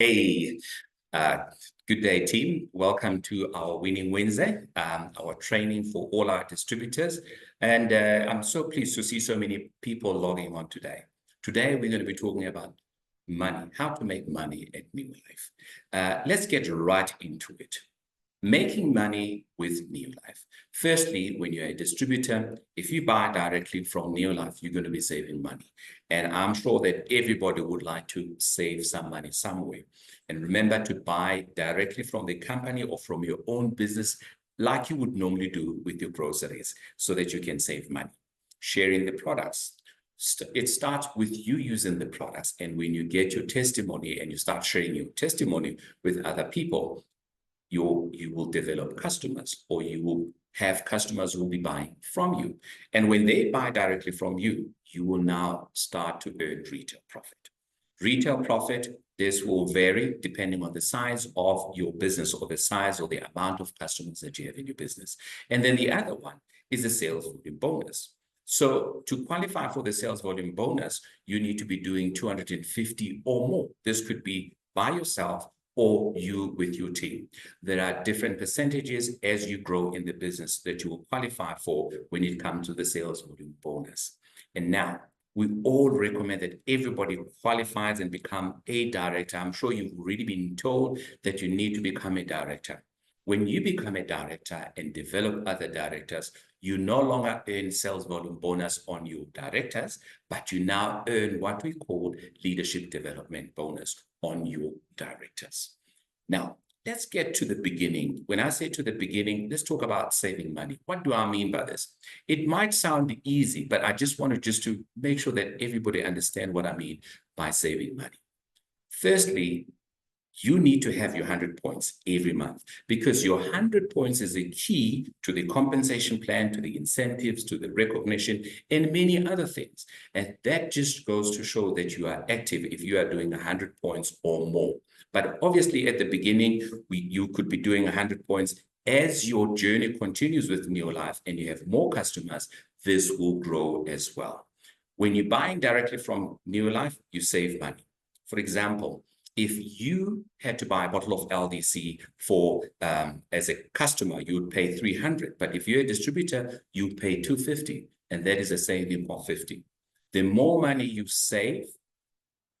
Hey, uh, good day, team. Welcome to our Winning Wednesday, our training for all our distributors. And I'm so pleased to see so many people logging on today. Today, we're going to be talking about money, how to make money at NeoLife. Let's get right into it. Making money with NeoLife. Firstly, when you're a distributor, if you buy directly from NeoLife, you're going to be saving money. And I'm sure that everybody would like to save some money somewhere. And remember to buy directly from the company or from your own business like you would normally do with your groceries so that you can save money. Sharing the products. It starts with you using the products. And when you get your testimony and you start sharing your testimony with other people, you will develop customers, or you will have customers who will be buying from you. And when they buy directly from you, you will now start to earn retail profit. Retail profit, this will vary depending on the size of your business or the size or the amount of customers that you have in your business. And then the other one is the sales volume bonus. So to qualify for the sales volume bonus, you need to be doing 250 or more. This could be by yourself or you with your team. There are different percentages as you grow in the business that you will qualify for when it comes to the sales volume bonus. And now, we all recommend that everybody qualifies and become a director. I'm sure you've already been told that you need to become a director. When you become a director and develop other directors, you no longer earn sales volume bonus on your directors, but you now earn what we call leadership development bonus on your directors. Now, let's get to the beginning. When I say to the beginning, let's talk about saving money. What do I mean by this? It might sound easy, but I just wanted to make sure that everybody understand what I mean by saving money. Firstly, you need to have your 100 points every month, because your 100 points is a key to the compensation plan, to the incentives, to the recognition, and many other things. And that just goes to show that you are active if you are doing 100 points or more. But obviously at the beginning, you could be doing 100 points. As your journey continues with NeoLife and you have more customers, this will grow as well. When you're buying directly from NeoLife, you save money. For example, if you had to buy a bottle of LDC for, as a customer, you would pay 300. But if you're a distributor, you pay 250. And that is a saving of 50. The more money you save,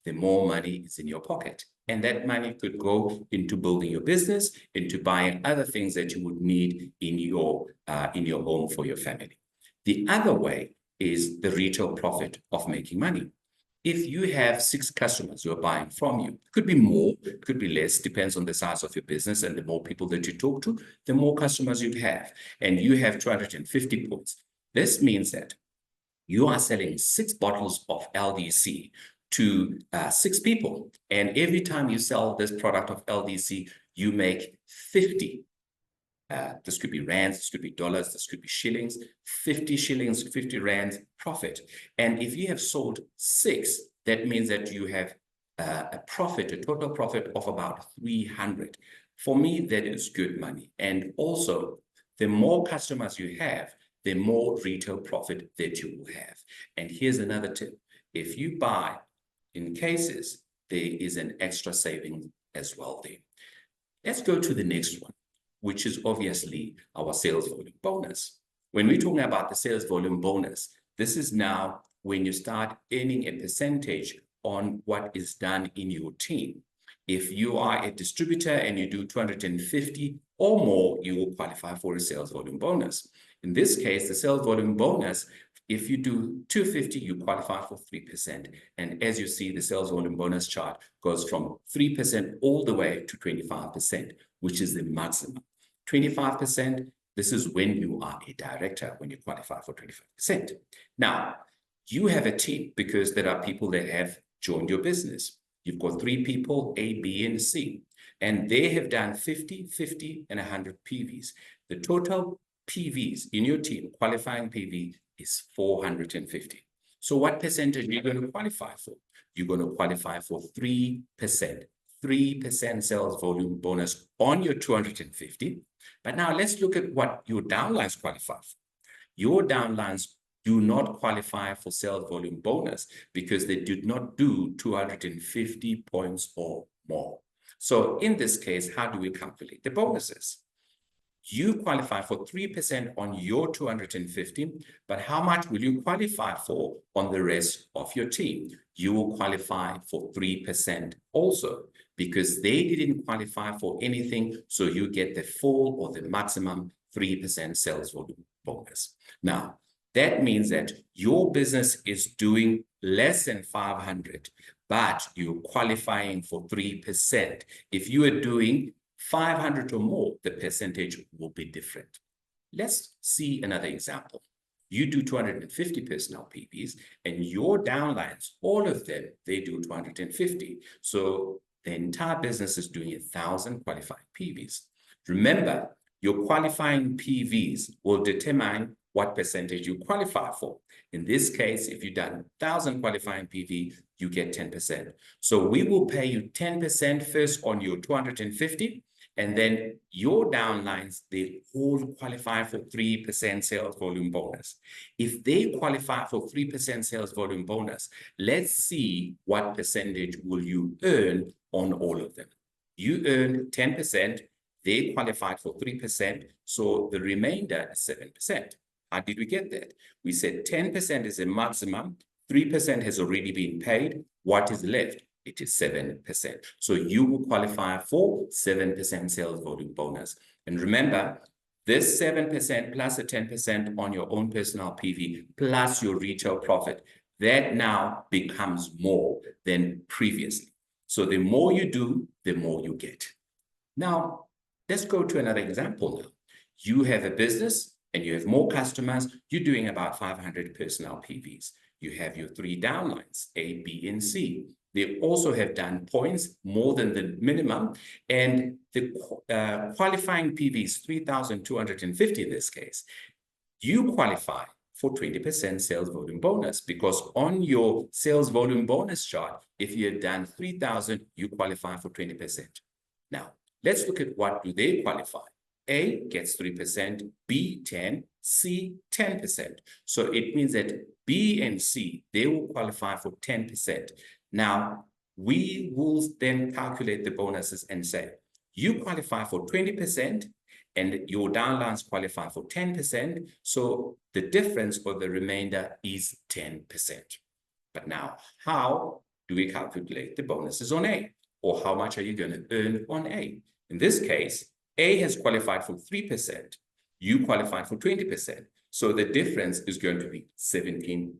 the more money is in your pocket. And that money could go into building your business, into buying other things that you would need in your home for your family. The other way is the retail profit of making money. If you have 6 customers who are buying from you, it could be more, it could be less, depends on the size of your business, and the more people that you talk to, the more customers you have, and you have 250 points. This means that you are selling 6 bottles of LDC to 6 people, and every time you sell this product of LDC, you make 50. This could be rands, this could be dollars, this could be shillings, 50 shillings, 50 rands profit. And if you have sold 6, that means that you have a profit, a total profit of about 300. For me, that is good money. And also, the more customers you have, the more retail profit that you will have. And here's another tip. If you buy in cases, there is an extra saving as well there. Let's go to the next one, which is obviously our sales volume bonus. When we're talking about the sales volume bonus, this is now when you start earning a percentage on what is done in your team. If you are a distributor and you do 250 or more, you will qualify for a sales volume bonus. In this case, the sales volume bonus, if you do 250, you qualify for 3%. And as you see, the sales volume bonus chart goes from 3% all the way to 25%, which is the maximum. 25%, this is when you are a director, when you qualify for 25%. Now, you have a team because there are people that have joined your business. You've got 3 people, A, B, and C, and they have done 50, 50, and 100 PVs. The total PVs in your team, qualifying PV, is 450. So what percentage are you going to qualify for? You're going to qualify for 3%. 3% sales volume bonus on your 250. But now let's look at what your downlines qualify for. Your downlines do not qualify for sales volume bonus because they did not do 250 points or more. So in this case, how do we calculate the bonuses? You qualify for 3% on your 250, but how much will you qualify for on the rest of your team? You will qualify for 3% also, because they didn't qualify for anything, so you get the full or the maximum 3% sales volume bonus. Now, that means that your business is doing less than 500, but you're qualifying for 3%. If you are doing 500 or more, the percentage will be different. Let's see another example. You do 250 personnel PVs, and your downlines, all of them, they do 250. So the entire business is doing 1,000 qualifying PVs. Remember, your qualifying PVs will determine what percentage you qualify for. In this case, if you've done 1,000 qualifying PV, you get 10%. So we will pay you 10% first on your 250, and then your downlines, they all qualify for 3% sales volume bonus. If they qualify for 3% sales volume bonus, let's see what percentage will you earn on all of them. You earned 10%, they qualified for 3%, so the remainder is 7%. How did we get that? We said 10% is a maximum, 3% has already been paid. What is left? It is 7%. So you will qualify for 7% sales volume bonus. And remember, this 7% plus a 10% on your own personal PV plus your retail profit, that now becomes more than previously. So the more you do, the more you get. Now, let's go to another example now. You have a business and you have more customers. You're doing about 500 personnel PVs. You have your 3 downlines, A, B, and C. They also have done points more than the minimum, and the qualifying PVs, 3,250 in this case, you qualify for 20% sales volume bonus, because on your sales volume bonus chart, if you had done 3,000, you qualify for 20%. Now, let's look at what do they qualify. A gets 3%, B 10, C 10%. So it means that B and C, they will qualify for 10%. Now, we will then calculate the bonuses and say, you qualify for 20% and your downlines qualify for 10%. So the difference or the remainder is 10%. But now, how do we calculate the bonuses on A? Or how much are you going to earn on A? In this case, A has qualified for 3%. You qualified for 20%. So the difference is going to be 17%.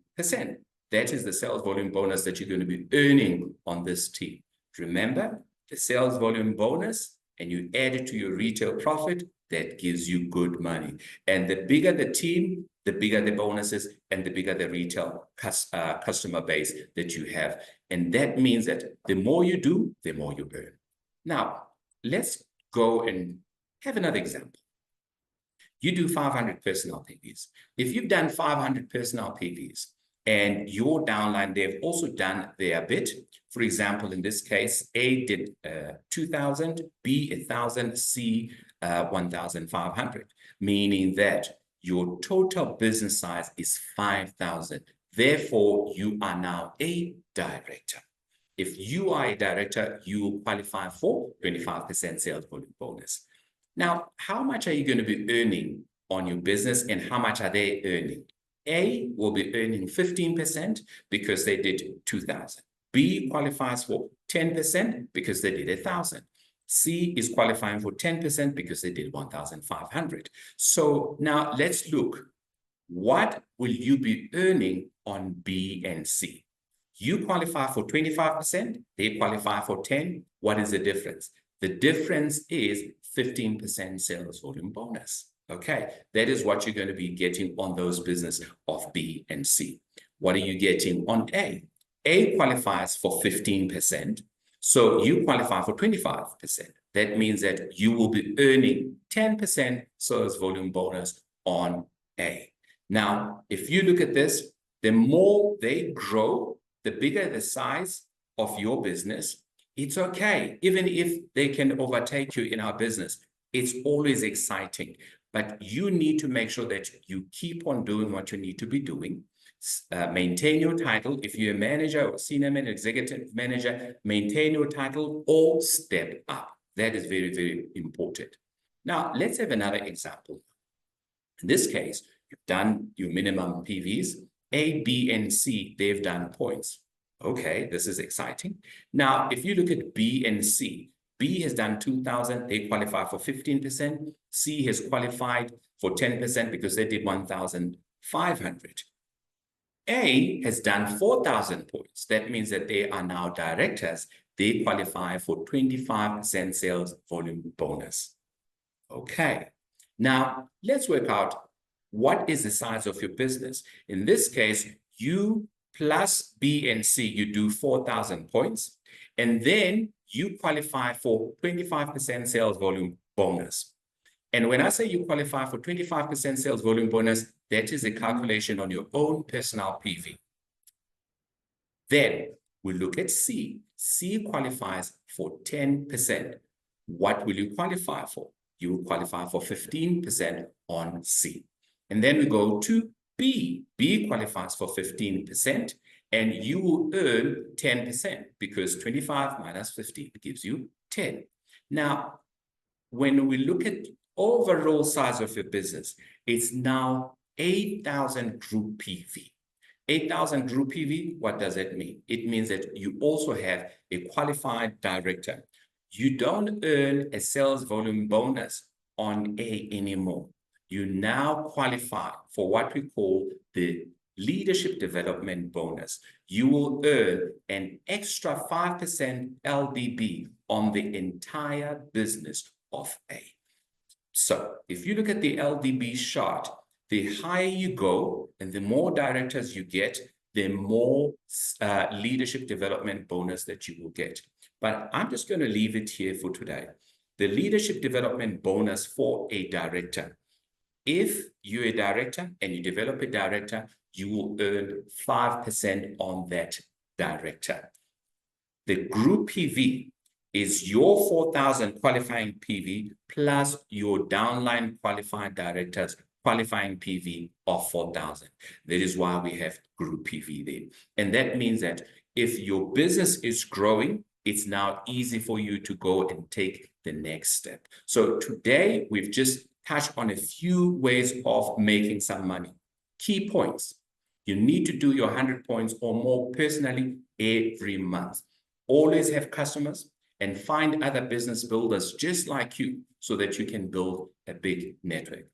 That is the sales volume bonus that you're going to be earning on this team. Remember, the sales volume bonus, and you add it to your retail profit, that gives you good money. And the bigger the team, the bigger the bonuses, and the bigger the retail customer base that you have. And that means that the more you do, the more you earn. Now, let's go and have another example. You do 500 personnel PVs. If you've done 500 personnel PVs, and your downline, they've also done their bit. For example, in this case, A did 2,000, B 1,000, C 1,500, meaning that your total business size is 5,000. Therefore, you are now a director. If you are a director, you qualify for 25% sales volume bonus. Now, how much are you going to be earning on your business, and how much are they earning? A will be earning 15% because they did 2,000. B qualifies for 10% because they did 1,000. C is qualifying for 10% because they did 1,500. So now let's look. What will you be earning on B and C? You qualify for 25%. They qualify for 10. What is the difference? The difference is 15% sales volume bonus. Okay, that is what you're going to be getting on those business of B and C. What are you getting on A? A qualifies for 15%, so you qualify for 25%. That means that you will be earning 10% sales volume bonus on A. Now, if you look at this, the more they grow, the bigger the size of your business. It's okay, even if they can overtake you in our business. It's always exciting. But you need to make sure that you keep on doing what you need to be doing. Maintain your title. If you're a manager or senior manager, executive manager, maintain your title or step up. That is very, very important. Now, let's have another example. In this case, you've done your minimum PVs. A, B, and C, they've done points. Okay, this is exciting. Now, if you look at B and C, B has done 2,000, they qualify for 15%. C has qualified for 10% because they did 1,500. A has done 4,000 points. That means that they are now directors. They qualify for 25% sales volume bonus. Okay, now let's work out what is the size of your business. In this case, you plus B and C, you do 4,000 points, and then you qualify for 25% sales volume bonus. And when I say you qualify for 25% sales volume bonus, that is a calculation on your own personal PV. Then we look at C. C qualifies for 10%. What will you qualify for? You will qualify for 15% on C. And then we go to B. B qualifies for 15%, and you will earn 10% because 25 minus 15 gives you 10. Now, when we look at overall size of your business, it's now 8,000 group PV. 8,000 group PV, what does it mean? It means that you also have a qualified director. You don't earn a sales volume bonus on A anymore. You now qualify for what we call the leadership development bonus. You will earn an extra 5% LDB on the entire business of A. So if you look at the LDB chart, the higher you go and the more directors you get, the more leadership development bonus that you will get. But I'm just going to leave it here for today. The leadership development bonus for a director. If you're a director and you develop a director, you will earn 5% on that director. The group PV is your 4,000 qualifying PV plus your downline qualified directors qualifying PV of 4,000. That is why we have group PV there. And that means that if your business is growing, it's now easy for you to go and take the next step. So today, we've just touched on a few ways of making some money. Key points. You need to do your 100 points or more personally every month. Always have customers and find other business builders just like you so that you can build a big network.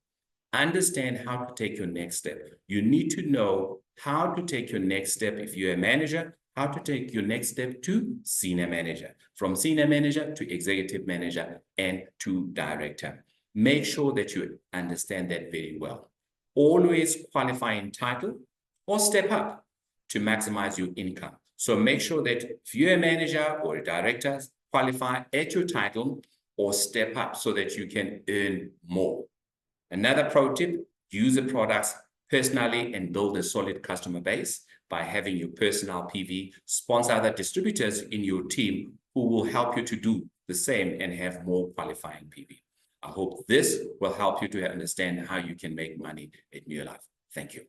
Understand how to take your next step. You need to know how to take your next step if you're a manager, how to take your next step to senior manager, from senior manager to executive manager and to director. Make sure that you understand that very well. Always qualify in title or step up to maximize your income. So make sure that if you're a manager or a director, qualify at your title or step up so that you can earn more. Another pro tip, use the products personally and build a solid customer base by having your personal PV, sponsor other distributors in your team who will help you to do the same and have more qualifying PV. I hope this will help you to understand how you can make money at NeoLife. Thank you.